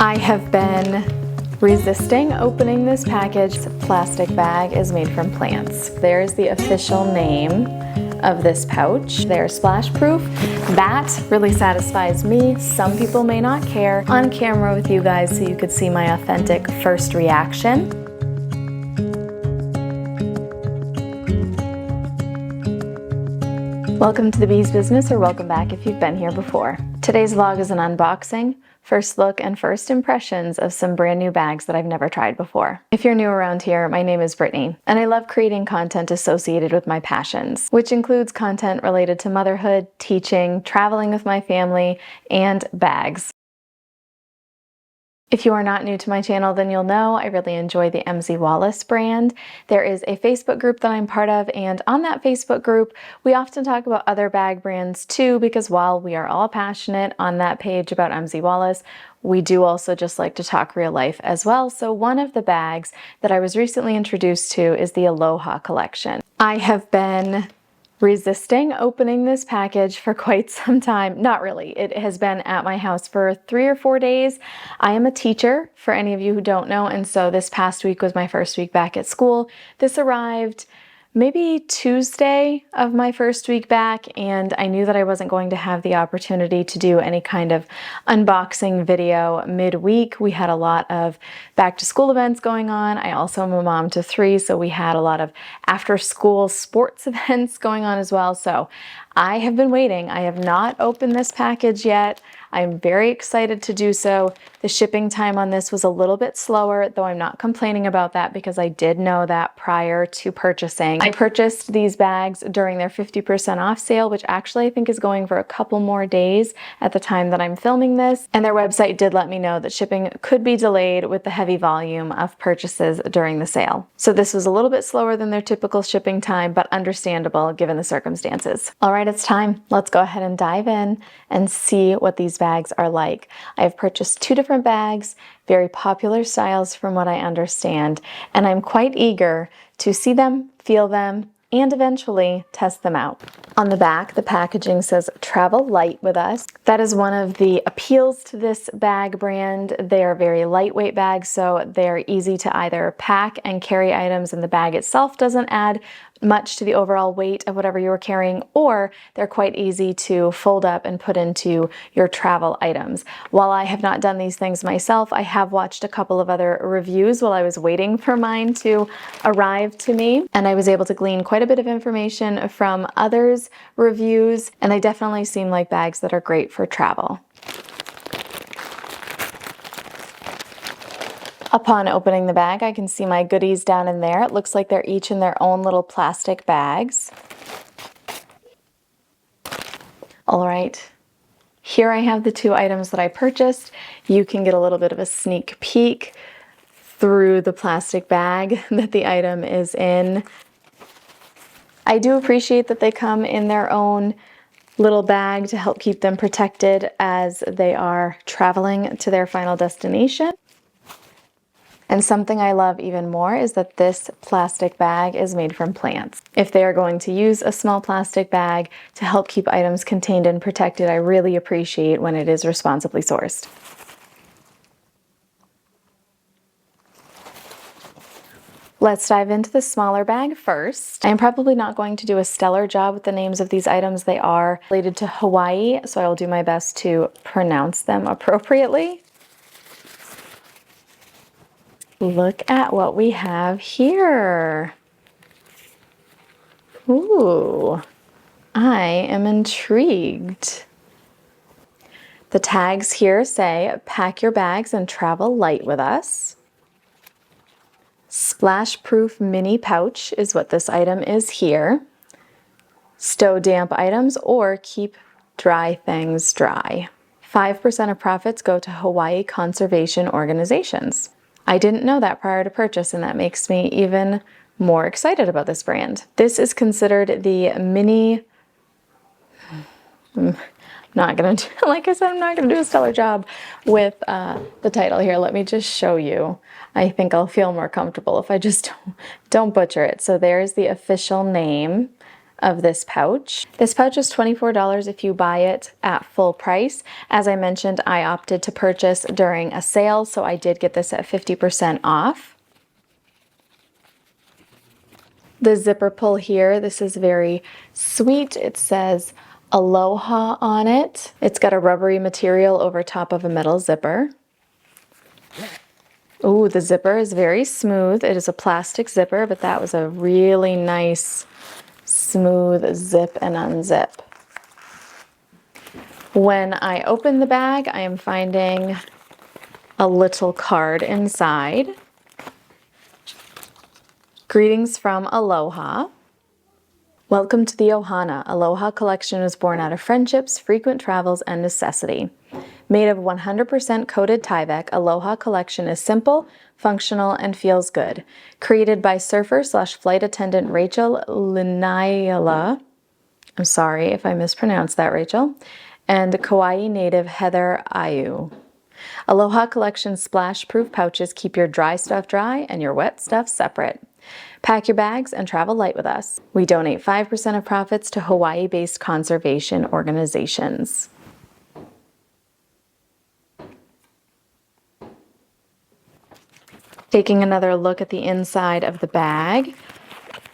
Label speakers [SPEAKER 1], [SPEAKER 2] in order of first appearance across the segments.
[SPEAKER 1] I have been resisting opening this package. This plastic bag is made from plants. There's the official name of this pouch. They're splash proof. That really satisfies me. Some people may not care. On camera with you guys so you could see my authentic first reaction. Welcome to the Bees Business, or welcome back if you've been here before. Today's vlog is an unboxing, first look, and first impressions of some brand new bags that I've never tried before. If you're new around here, my name is Brittany, and I love creating content associated with my passions, which includes content related to motherhood, teaching, traveling with my family, and bags. If you are not new to my channel, then you'll know I really enjoy the MZ Wallace brand. There is a Facebook group that I'm part of, and on that Facebook group, we often talk about other bag brands too, because while we are all passionate on that page about MZ Wallace, we do also just like to talk real life as well. So one of the bags that I was recently introduced to is the Aloha Collection. I have been resisting opening this package for quite some time. Not really. It has been at my house for 3 or 4 days. I am a teacher, for any of you who don't know, and so this past week was my first week back at school. This arrived maybe Tuesday of my first week back, and I knew that I wasn't going to have the opportunity to do any kind of unboxing video midweek. We had a lot of back to school events going on. I also am a mom to 3, so we had a lot of after school sports events going on as well. So I have been waiting. I have not opened this package yet. I'm very excited to do so. The shipping time on this was a little bit slower, though I'm not complaining about that because I did know that prior to purchasing. I purchased these bags during their 50% off sale, which actually I think is going for a couple more days at the time that I'm filming this. And their website did let me know that shipping could be delayed with the heavy volume of purchases during the sale. So this was a little bit slower than their typical shipping time, but understandable given the circumstances. All right, it's time. Let's go ahead and dive in and see what these bags are like. I have purchased 2 different bags, very popular styles from what I understand, and I'm quite eager to see them, feel them, and eventually test them out. On the back, the packaging says travel light with us. That is one of the appeals to this bag brand. They are very lightweight bags, so they're easy to either pack and carry items, and the bag itself doesn't add much to the overall weight of whatever you're carrying, or they're quite easy to fold up and put into your travel items. While I have not done these things myself, I have watched a couple of other reviews while I was waiting for mine to arrive to me, and I was able to glean quite a bit of information from others' reviews, and they definitely seem like bags that are great for travel. Upon opening the bag, I can see my goodies down in there. It looks like they're each in their own little plastic bags. All right, here I have the 2 items that I purchased. You can get a little bit of a sneak peek through the plastic bag that the item is in. I do appreciate that they come in their own little bag to help keep them protected as they are traveling to their final destination. And something I love even more is that this plastic bag is made from plants. If they are going to use a small plastic bag to help keep items contained and protected, I really appreciate when it is responsibly sourced. Let's dive into the smaller bag first. I am probably not going to do a stellar job with the names of these items. They are related to Hawaii, so I will do my best to pronounce them appropriately. Look at what we have here. Ooh, I am intrigued. The tags here say, pack your bags and travel light with us. Splash-proof mini pouch is what this item is here. Stow damp items or keep dry things dry. 5% of profits go to Hawaii conservation organizations. I didn't know that prior to purchase, and that makes me even more excited about this brand. This is considered the mini, like I said, I'm not gonna do a stellar job with the title here. Let me just show you. I think I'll feel more comfortable if I just don't butcher it. So there's the official name of this pouch. This pouch is $24 if you buy it at full price. As I mentioned, I opted to purchase during a sale, so I did get this at 50% off. The zipper pull here, this is very sweet. It says Aloha on it. It's got a rubbery material over top of a metal zipper. Ooh, the zipper is very smooth. It is a plastic zipper, but that was a really nice, smooth zip and unzip. When I open the bag, I am finding a little card inside. Greetings from Aloha. Welcome to the Ohana. Aloha Collection was born out of friendships, frequent travels, and necessity. Made of 100% coated Tyvek, Aloha Collection is simple, functional, and feels good. Created by surfer/flight attendant Rachel Linaila, I'm sorry if I mispronounced that, Rachel, and Kauai native Heather Ayu. Aloha Collection splash-proof pouches keep your dry stuff dry and your wet stuff separate. Pack your bags and travel light with us. We donate 5% of profits to Hawaii-based conservation organizations. Taking another look at the inside of the bag.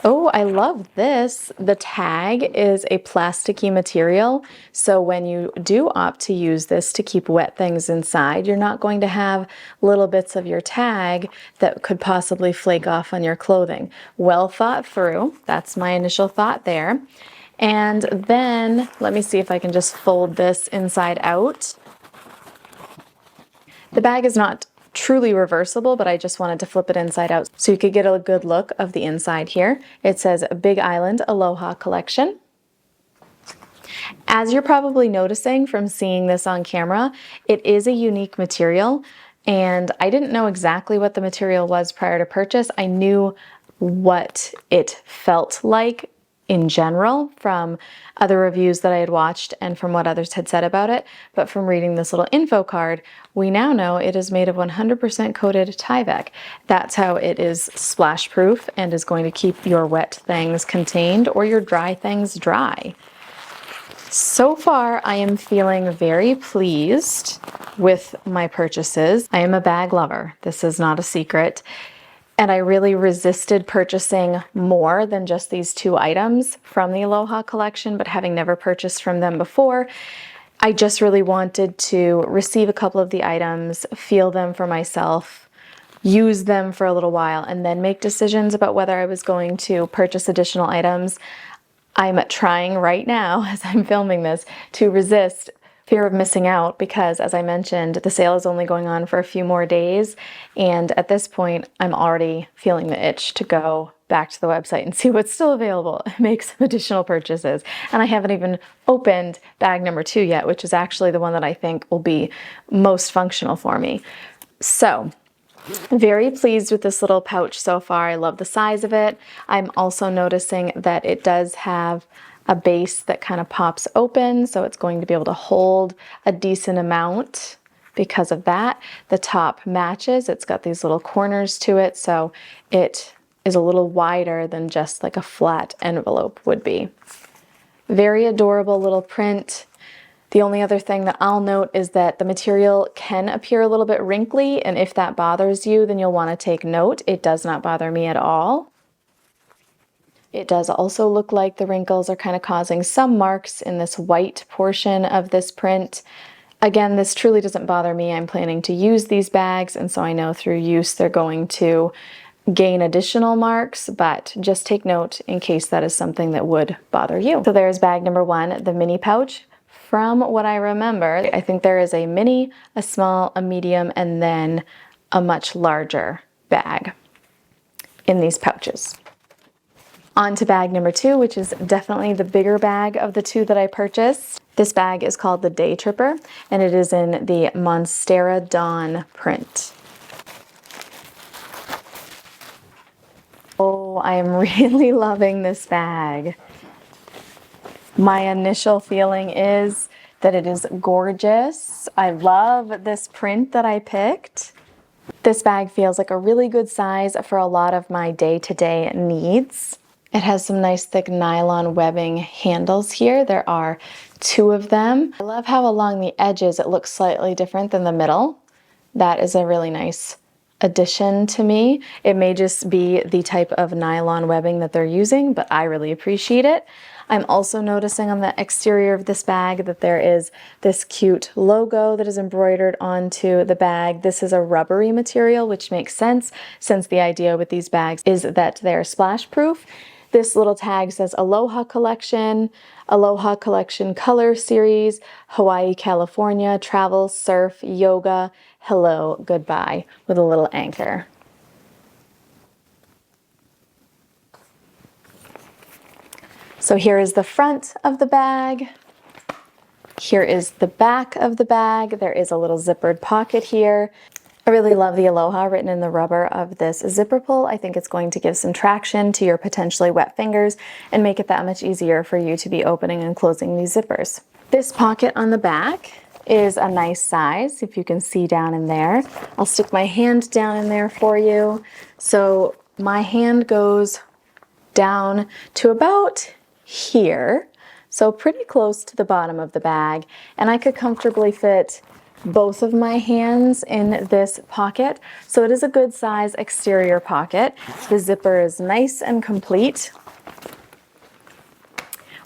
[SPEAKER 1] Oh, I love this. The tag is a plasticky material, so when you do opt to use this to keep wet things inside, you're not going to have little bits of your tag that could possibly flake off on your clothing. Well thought through. That's my initial thought there. And then, let me see if I can just fold this inside out. The bag is not truly reversible, but I just wanted to flip it inside out so you could get a good look of the inside here. It says Big Island Aloha Collection. As you're probably noticing from seeing this on camera, it is a unique material, and I didn't know exactly what the material was prior to purchase. I knew what it felt like in general from other reviews that I had watched and from what others had said about it, but from reading this little info card, we now know it is made of 100% coated Tyvek. That's how it is splash proof and is going to keep your wet things contained or your dry things dry. So far, I am feeling very pleased with my purchases. I am a bag lover. This is not a secret. And I really resisted purchasing more than just these two items from the Aloha Collection, but having never purchased from them before, I just really wanted to receive a couple of the items, feel them for myself, use them for a little while, and then make decisions about whether I was going to purchase additional items. I'm trying right now, as I'm filming this, to resist fear of missing out because, as I mentioned, the sale is only going on for a few more days, and at this point I'm already feeling the itch to go back to the website and see what's still available and make some additional purchases. And I haven't even opened bag number 2 yet, which is actually the one that I think will be most functional for me. So very pleased with this little pouch so far. I love the size of it. I'm also noticing that it does have a base that kind of pops open, so it's going to be able to hold a decent amount because of that. The top matches. It's got these little corners to it, so it is a little wider than just like a flat envelope would be. Very adorable little print. The only other thing that I'll note is that the material can appear a little bit wrinkly, and if that bothers you, then you'll want to take note. It does not bother me at all. It does also look like the wrinkles are kind of causing some marks in this white portion of this print. Again, this truly doesn't bother me. I'm planning to use these bags, and so I know through use they're going to gain additional marks, but just take note in case that is something that would bother you. So there's bag number 1, the mini pouch. From what I remember, I think there is a mini, a small, a medium, and then a much larger bag in these pouches. On to bag number 2, which is definitely the bigger bag of the 2 that I purchased. This bag is called the Day Tripper, and it is in the Monstera Dawn print. Oh, I am really loving this bag. My initial feeling is that it is gorgeous. I love this print that I picked. This bag feels like a really good size for a lot of my day-to-day needs. It has some nice thick nylon webbing handles here. There are 2 of them. I love how along the edges it looks slightly different than the middle. That is a really nice addition to me. It may just be the type of nylon webbing that they're using, but I really appreciate it. I'm also noticing on the exterior of this bag that there is this cute logo that is embroidered onto the bag. This is a rubbery material, which makes sense since the idea with these bags is that they're splash proof. This little tag says Aloha Collection, Aloha Collection Color Series, Hawaii, California, Travel, Surf, Yoga, Hello, Goodbye, with a little anchor. So here is the front of the bag. Here is the back of the bag. There is a little zippered pocket here. I really love the Aloha written in the rubber of this zipper pull. I think it's going to give some traction to your potentially wet fingers and make it that much easier for you to be opening and closing these zippers. This pocket on the back is a nice size, if you can see down in there. I'll stick my hand down in there for you. So my hand goes down to about here, so pretty close to the bottom of the bag, and I could comfortably fit both of my hands in this pocket. So it is a good size exterior pocket. The zipper is nice and complete.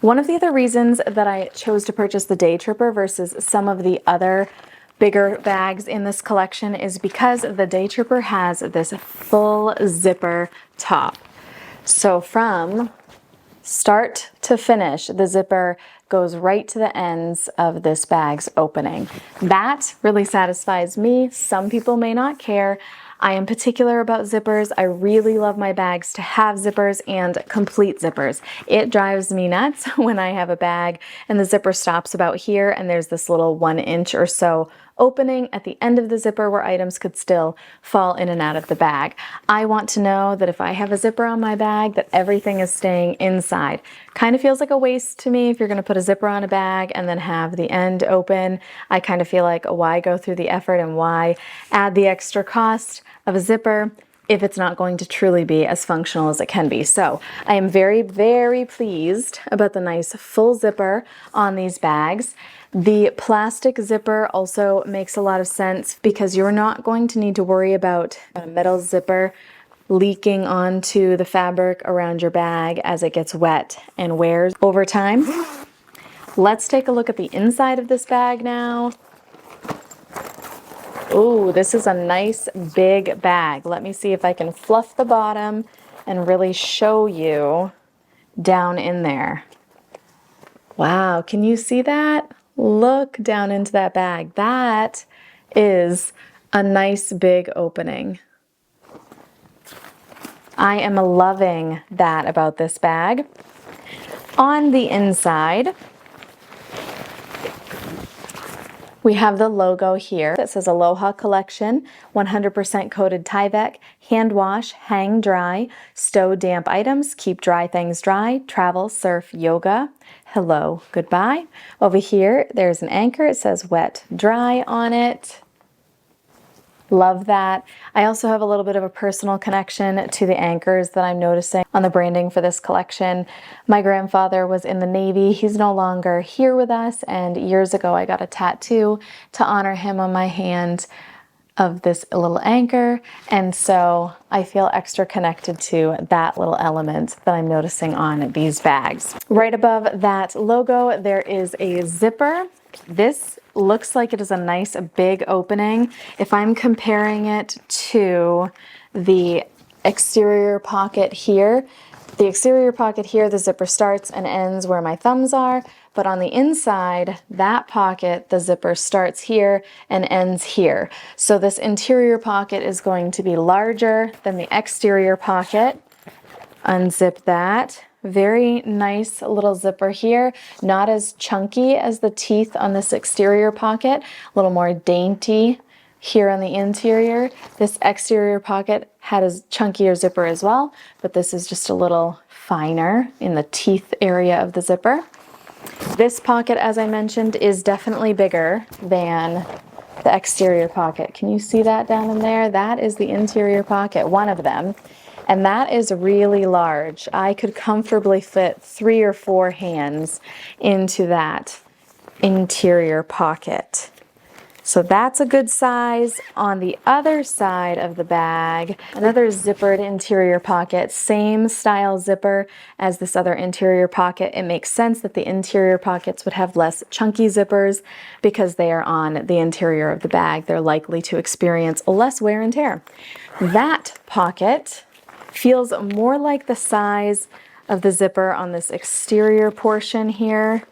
[SPEAKER 1] One of the other reasons that I chose to purchase the Day Tripper versus some of the other bigger bags in this collection is because the Day Tripper has this full zipper top. So from start to finish, the zipper goes right to the ends of this bag's opening. That really satisfies me. Some people may not care. I am particular about zippers. I really love my bags to have zippers and complete zippers. It drives me nuts when I have a bag and the zipper stops about here and there's this little 1 inch or so opening at the end of the zipper where items could still fall in and out of the bag. I want to know that if I have a zipper on my bag that everything is staying inside. Kind of feels like a waste to me if you're going to put a zipper on a bag and then have the end open. I kind of feel like why go through the effort and why add the extra cost of a zipper if it's not going to truly be as functional as it can be. So I am very, very pleased about the nice full zipper on these bags. The plastic zipper also makes a lot of sense because you're not going to need to worry about a metal zipper leaking onto the fabric around your bag as it gets wet and wears over time. Let's take a look at the inside of this bag now. Ooh, this is a nice big bag. Let me see if I can fluff the bottom and really show you down in there. Wow, can you see that? Look down into that bag. That is a nice big opening. I am loving that about this bag. On the inside, we have the logo here that says Aloha Collection, 100% coated Tyvek, hand wash, hang dry, stow damp items, keep dry things dry, travel, surf, yoga, hello, goodbye. Over here, there's an anchor. It says wet, dry on it. Love that. I also have a little bit of a personal connection to the anchors that I'm noticing on the branding for this collection. My grandfather was in the Navy. He's no longer here with us, and years ago I got a tattoo to honor him on my hand of this little anchor, and so I feel extra connected to that little element that I'm noticing on these bags. Right above that logo, there is a zipper. This looks like it is a nice big opening. If I'm comparing it to the exterior pocket here, the zipper starts and ends where my thumbs are, but on the inside, that pocket, the zipper starts here and ends here. So this interior pocket is going to be larger than the exterior pocket. Unzip that. Very nice little zipper here. Not as chunky as the teeth on this exterior pocket. A little more dainty here on the interior. This exterior pocket had a chunkier zipper as well, but this is just a little finer in the teeth area of the zipper. This pocket, as I mentioned, is definitely bigger than the exterior pocket. Can you see that down in there? That is the interior pocket, one of them. And that is really large. I could comfortably fit 3 or 4 hands into that interior pocket. So that's a good size. On the other side of the bag, another zippered interior pocket, same style zipper as this other interior pocket. It makes sense that the interior pockets would have less chunky zippers because they are on the interior of the bag. They're likely to experience less wear and tear. That pocket feels more like the size of the zipper on this exterior portion here.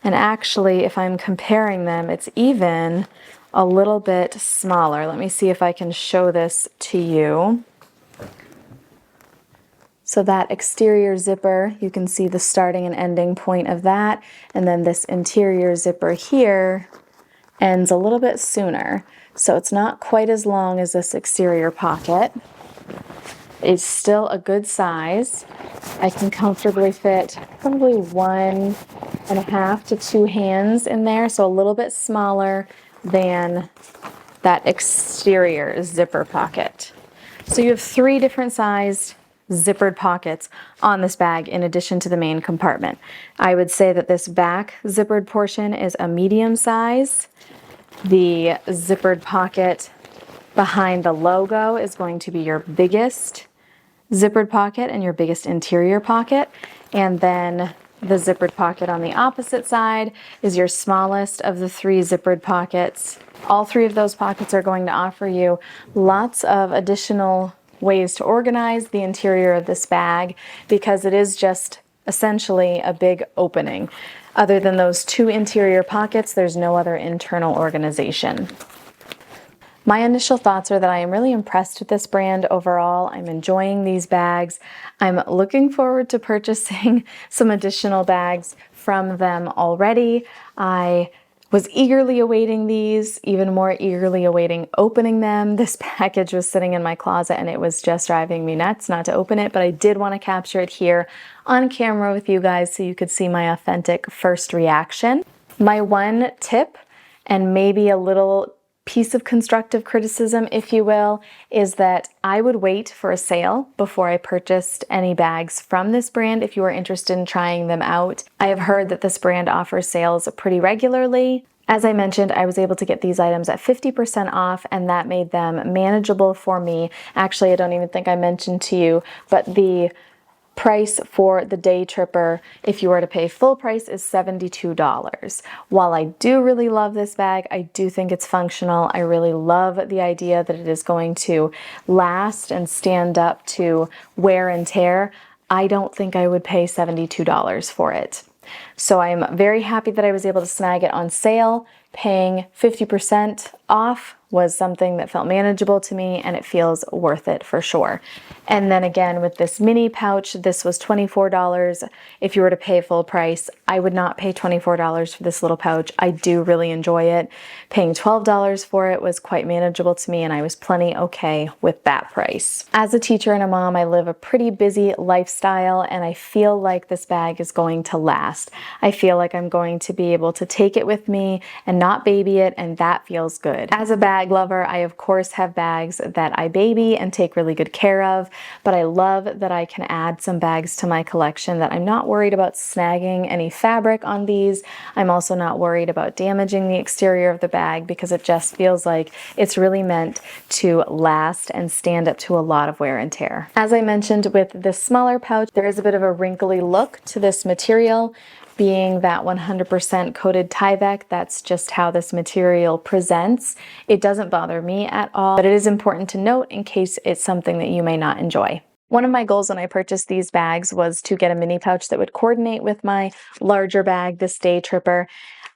[SPEAKER 1] And actually, if I'm comparing them, it's even a little bit smaller. Let me see if I can show this to you. So that exterior zipper, you can see the starting and ending point of that. And then this interior zipper here ends a little bit sooner. So it's not quite as long as this exterior pocket. It's still a good size. I can comfortably fit probably 1.5 to 2 hands in there, so a little bit smaller than that exterior zipper pocket. So you have 3 different sized zippered pockets on this bag in addition to the main compartment. I would say that this back zippered portion is a medium size. The zippered pocket behind the logo is going to be your biggest zippered pocket and your biggest interior pocket. And then the zippered pocket on the opposite side is your smallest of the 3 zippered pockets. All 3 of those pockets are going to offer you lots of additional ways to organize the interior of this bag because it is just essentially a big opening. Other than those 2 interior pockets, there's no other internal organization. My initial thoughts are that I am really impressed with this brand overall. I'm enjoying these bags. I'm looking forward to purchasing some additional bags from them already. I was eagerly awaiting these, even more eagerly awaiting opening them. This package was sitting in my closet and it was just driving me nuts not to open it, but I did want to capture it here on camera with you guys so you could see my authentic first reaction. My one tip, and maybe a little piece of constructive criticism, if you will, is that I would wait for a sale before I purchased any bags from this brand if you are interested in trying them out. I have heard that this brand offers sales pretty regularly. As I mentioned, I was able to get these items at 50% off, and that made them manageable for me. Actually, I don't even think I mentioned to you, but the price for the day tripper, if you were to pay full price, is $72. While I do really love this bag, I do think it's functional. I really love the idea that it is going to last and stand up to wear and tear. I don't think I would pay $72 for it. So I'm very happy that I was able to snag it on sale. Paying 50% off was something that felt manageable to me, and it feels worth it for sure. And then again, with this mini pouch, this was $24. If you were to pay full price, I would not pay $24 for this little pouch. I do really enjoy it. Paying $12 for it was quite manageable to me, and I was plenty okay with that price. As a teacher and a mom, I live a pretty busy lifestyle, and I feel like this bag is going to last. I feel like I'm going to be able to take it with me and not baby it, and that feels good. As a bag lover, I of course have bags that I baby and take really good care of, but I love that I can add some bags to my collection that I'm not worried about snagging any fabric on these. I'm also not worried about damaging the exterior of the bag because it just feels like it's really meant to last and stand up to a lot of wear and tear. As I mentioned with this smaller pouch, there is a bit of a wrinkly look to this material. Being that 100% coated Tyvek, that's just how this material presents. It doesn't bother me at all, but it is important to note in case it's something that you may not enjoy. One of my goals when I purchased these bags was to get a mini pouch that would coordinate with my larger bag, this day tripper.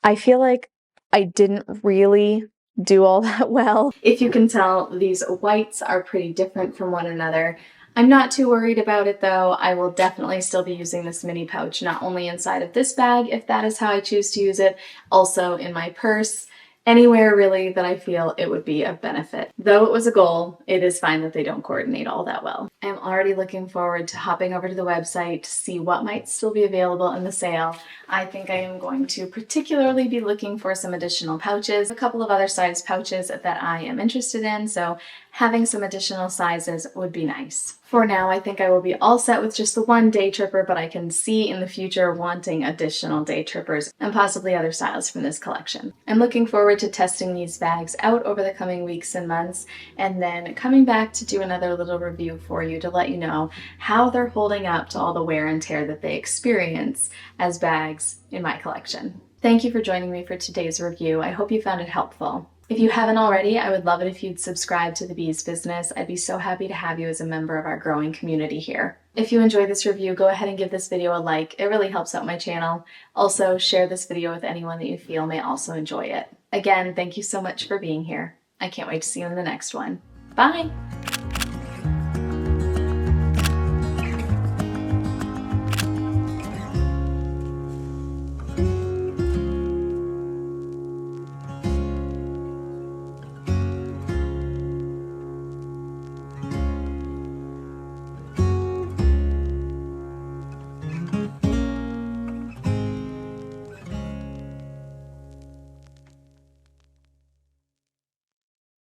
[SPEAKER 1] I feel like I didn't really do all that well. If you can tell, these whites are pretty different from one another. I'm not too worried about it though. I will definitely still be using this mini pouch, not only inside of this bag, if that is how I choose to use it, also in my purse. Anywhere really that I feel it would be of benefit. Though it was a goal, it is fine that they don't coordinate all that well. I'm already looking forward to hopping over to the website to see what might still be available in the sale. I think I am going to particularly be looking for some additional pouches, a couple of other size pouches that I am interested in, so having some additional sizes would be nice. For now, I think I will be all set with just the one day tripper, but I can see in the future wanting additional day trippers and possibly other styles from this collection. I'm looking forward to testing these bags out over the coming weeks and months, and then coming back to do another little review for you to let you know how they're holding up to all the wear and tear that they experience as bags in my collection. Thank you for joining me for today's review. I hope you found it helpful. If you haven't already, I would love it if you'd subscribe to The Bees Business. I'd be so happy to have you as a member of our growing community here. If you enjoyed this review, go ahead and give this video a like. It really helps out my channel. Also, share this video with anyone that you feel may also enjoy it. Again, thank you so much for being here. I can't wait to see you in the next one. Bye!